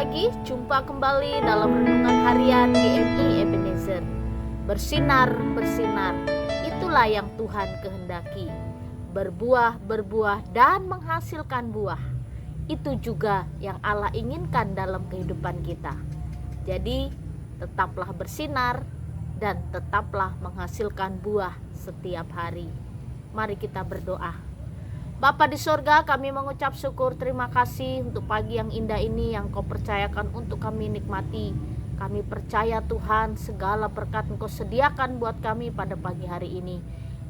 pagi, jumpa kembali dalam renungan harian GMI Ebenezer. Bersinar, itulah yang Tuhan kehendaki. Berbuah, dan menghasilkan buah. Itu juga yang Allah inginkan dalam kehidupan kita. Jadi, tetaplah bersinar dan tetaplah menghasilkan buah setiap hari. Mari kita berdoa. Bapa di sorga, kami mengucap syukur, terima kasih untuk pagi yang indah ini yang Kau percayakan untuk kami nikmati. Kami percaya Tuhan, segala berkat Engkau sediakan buat kami pada pagi hari ini.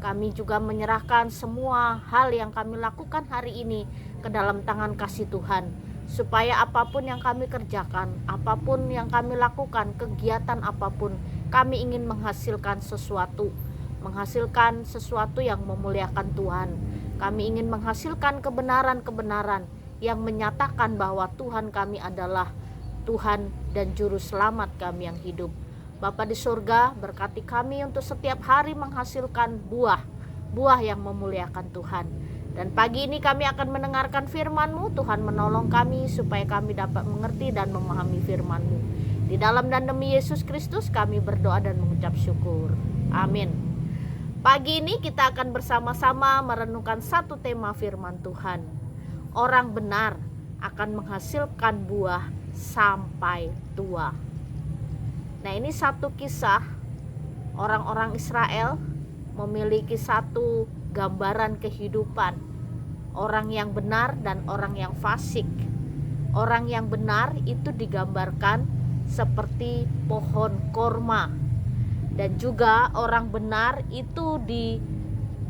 Kami juga menyerahkan semua hal yang kami lakukan hari ini ke dalam tangan kasih Tuhan, supaya apapun yang kami kerjakan, apapun yang kami lakukan, kegiatan apapun, kami ingin menghasilkan sesuatu yang memuliakan Tuhan. Kami ingin menghasilkan kebenaran-kebenaran yang menyatakan bahwa Tuhan kami adalah Tuhan dan Juru Selamat kami yang hidup. Bapa di surga, berkati kami untuk setiap hari menghasilkan buah yang memuliakan Tuhan. Dan pagi ini kami akan mendengarkan firman-Mu. Tuhan menolong kami supaya kami dapat mengerti dan memahami firman-Mu. Di dalam dan demi Yesus Kristus kami berdoa dan mengucap syukur. Amin. Pagi ini kita akan bersama-sama merenungkan satu tema firman Tuhan. Orang benar akan menghasilkan buah sampai tua. Nah, ini satu kisah orang-orang Israel memiliki satu gambaran kehidupan. Orang yang benar dan orang yang fasik. Orang yang benar itu digambarkan seperti pohon korma. Dan juga orang benar itu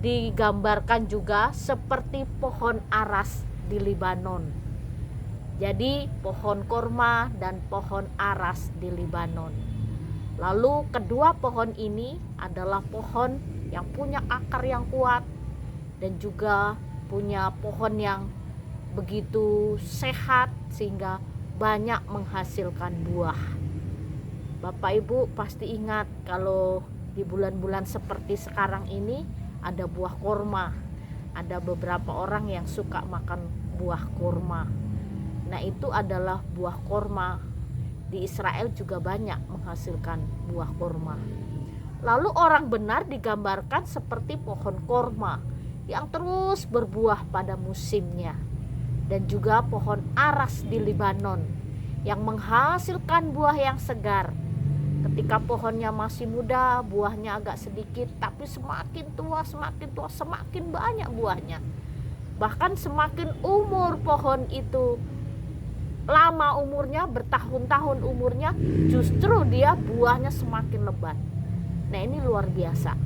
digambarkan juga seperti pohon aras di Libanon. Jadi pohon korma dan pohon aras di Libanon. Lalu kedua pohon ini adalah pohon yang punya akar yang kuat dan juga punya pohon yang begitu sehat sehingga banyak menghasilkan buah. Bapak Ibu pasti ingat kalau di bulan-bulan seperti sekarang ini ada buah korma. Ada beberapa orang yang suka makan buah korma. Nah, itu adalah buah korma. Di Israel juga banyak menghasilkan buah korma. Lalu orang benar digambarkan seperti pohon korma yang terus berbuah pada musimnya. Dan juga pohon aras di Libanon yang menghasilkan buah yang segar. Ketika pohonnya masih muda, buahnya agak sedikit, tapi semakin tua semakin banyak buahnya. Bahkan semakin umur pohon itu lama umurnya, bertahun-tahun umurnya, justru dia buahnya semakin lebat. Nah, ini luar biasa.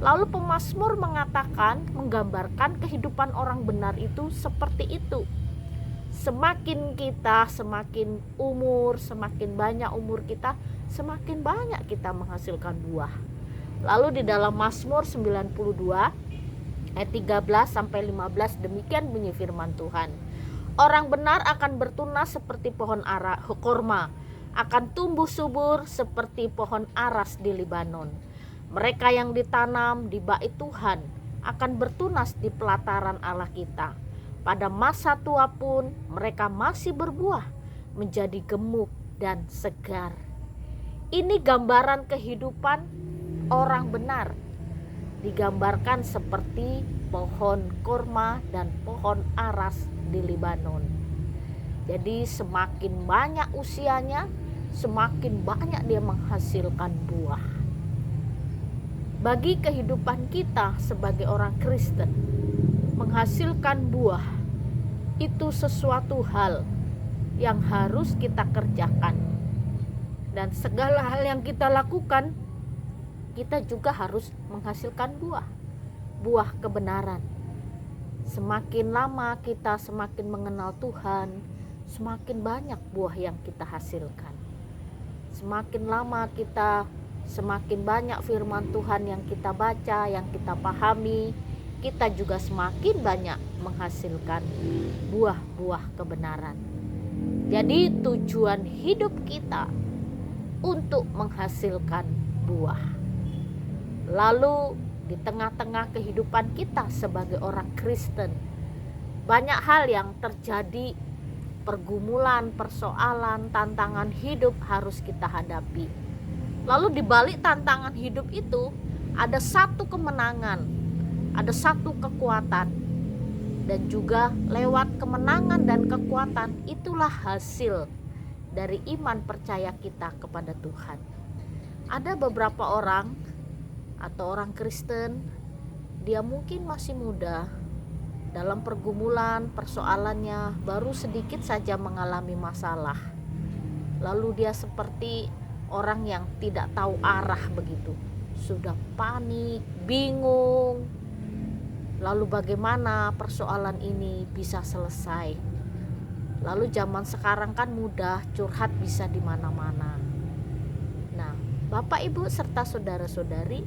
Lalu pemazmur mengatakan, menggambarkan kehidupan orang benar itu seperti itu. Semakin banyak umur kita, semakin banyak kita menghasilkan buah. Lalu di dalam Mazmur 92 ayat 13 sampai 15 demikian bunyi firman Tuhan. Orang benar akan bertunas seperti pohon korma, akan tumbuh subur seperti pohon aras di Libanon. Mereka yang ditanam di bait Tuhan akan bertunas di pelataran Allah kita. Pada masa tua pun mereka masih berbuah, menjadi gemuk dan segar. Ini gambaran kehidupan orang benar. Digambarkan seperti pohon korma dan pohon aras di Libanon. Jadi semakin banyak usianya, semakin banyak dia menghasilkan buah. Bagi kehidupan kita sebagai orang Kristen, menghasilkan buah itu sesuatu hal yang harus kita kerjakan. Dan segala hal yang kita lakukan, kita juga harus menghasilkan buah kebenaran. Semakin lama kita semakin mengenal Tuhan, semakin banyak buah yang kita hasilkan. Semakin lama kita semakin banyak firman Tuhan yang kita baca, yang kita pahami, kita juga semakin banyak menghasilkan buah-buah kebenaran. Jadi tujuan hidup kita untuk menghasilkan buah. Lalu di tengah-tengah kehidupan kita sebagai orang Kristen, banyak hal yang terjadi pergumulan, persoalan, tantangan hidup harus kita hadapi. Lalu di balik tantangan hidup itu ada satu kemenangan, ada satu kekuatan. Dan juga lewat kemenangan dan kekuatan itulah hasil dari iman percaya kita kepada Tuhan. Ada beberapa orang atau orang Kristen, dia mungkin masih muda, dalam pergumulan, persoalannya baru sedikit saja mengalami masalah. Lalu dia seperti orang yang tidak tahu arah begitu. Sudah panik, bingung. Lalu bagaimana persoalan ini bisa selesai? Lalu zaman sekarang kan mudah, curhat bisa di mana-mana. Nah, Bapak, Ibu serta saudara-saudari,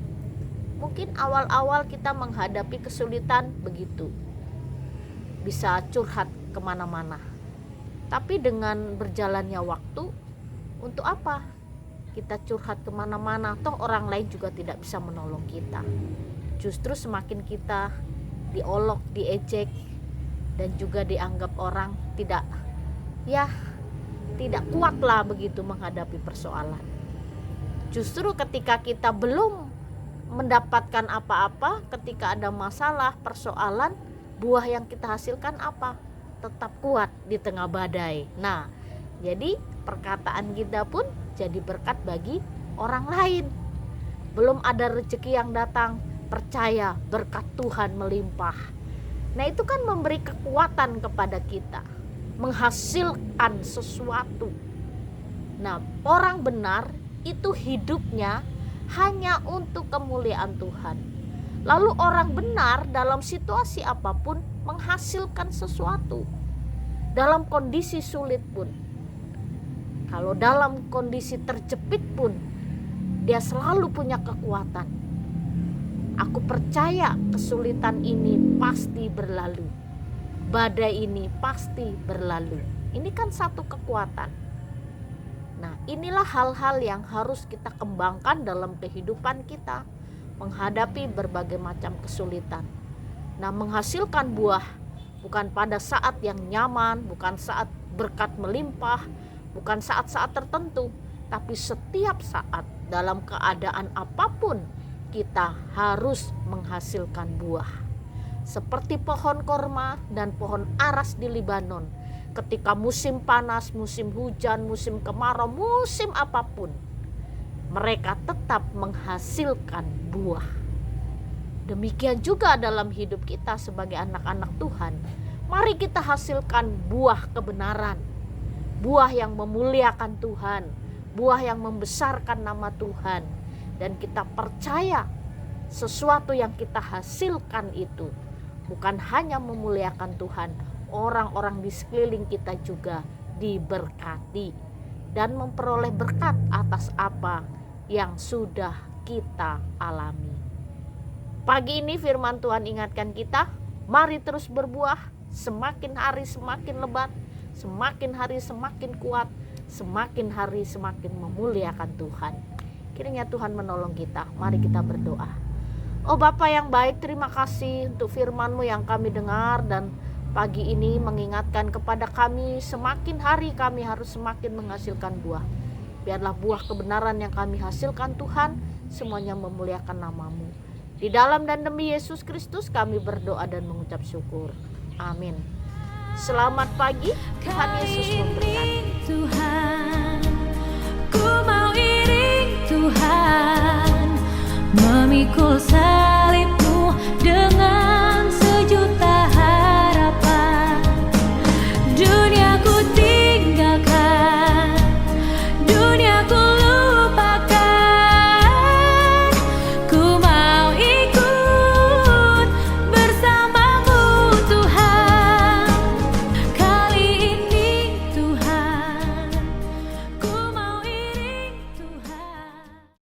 mungkin awal-awal kita menghadapi kesulitan begitu. Bisa curhat kemana-mana. Tapi dengan berjalannya waktu, untuk apa kita curhat kemana-mana? Toh orang lain juga tidak bisa menolong kita. Justru semakin kita diolok, diejek, dan juga dianggap orang tidak kuat lah begitu menghadapi persoalan. Justru ketika kita belum mendapatkan apa-apa, ketika ada masalah, persoalan, buah yang kita hasilkan apa? Tetap kuat di tengah badai. Nah, jadi perkataan kita pun jadi berkat bagi orang lain. Belum ada rezeki yang datang, percaya berkat Tuhan melimpah. Nah, itu kan memberi kekuatan kepada kita, menghasilkan sesuatu. Nah, orang benar itu hidupnya hanya untuk kemuliaan Tuhan. Lalu orang benar dalam situasi apapun menghasilkan sesuatu. Dalam kondisi sulit pun, kalau dalam kondisi terjepit pun, dia selalu punya kekuatan. Aku percaya kesulitan ini pasti berlalu. Badai ini pasti berlalu. Ini kan satu kekuatan. Nah, inilah hal-hal yang harus kita kembangkan dalam kehidupan kita menghadapi berbagai macam kesulitan. Nah, menghasilkan buah bukan pada saat yang nyaman, bukan saat berkat melimpah, bukan saat-saat tertentu, tapi setiap saat dalam keadaan apapun kita harus menghasilkan buah. Seperti pohon korma dan pohon aras di Libanon, ketika musim panas, musim hujan, musim kemarau, musim apapun, mereka tetap menghasilkan buah. Demikian juga dalam hidup kita sebagai anak-anak Tuhan. Mari kita hasilkan buah kebenaran, buah yang memuliakan Tuhan, buah yang membesarkan nama Tuhan. Dan kita percaya sesuatu yang kita hasilkan itu bukan hanya memuliakan Tuhan, orang-orang di sekeliling kita juga diberkati dan memperoleh berkat atas apa yang sudah kita alami. Pagi ini firman Tuhan ingatkan kita, mari terus berbuah, semakin hari semakin lebat, semakin hari semakin kuat, semakin hari semakin memuliakan Tuhan. Kiranya Tuhan menolong kita. Mari kita berdoa. Oh Bapa yang baik, terima kasih untuk firman-Mu yang kami dengar, dan pagi ini mengingatkan kepada kami, semakin hari kami harus semakin menghasilkan buah. Biarlah buah kebenaran yang kami hasilkan Tuhan semuanya memuliakan nama-Mu. Di dalam dan demi Yesus Kristus kami berdoa dan mengucap syukur. Amin. Selamat pagi, Tuhan Yesus memberkati. Tuhan, ku mau iring Tuhan, memikul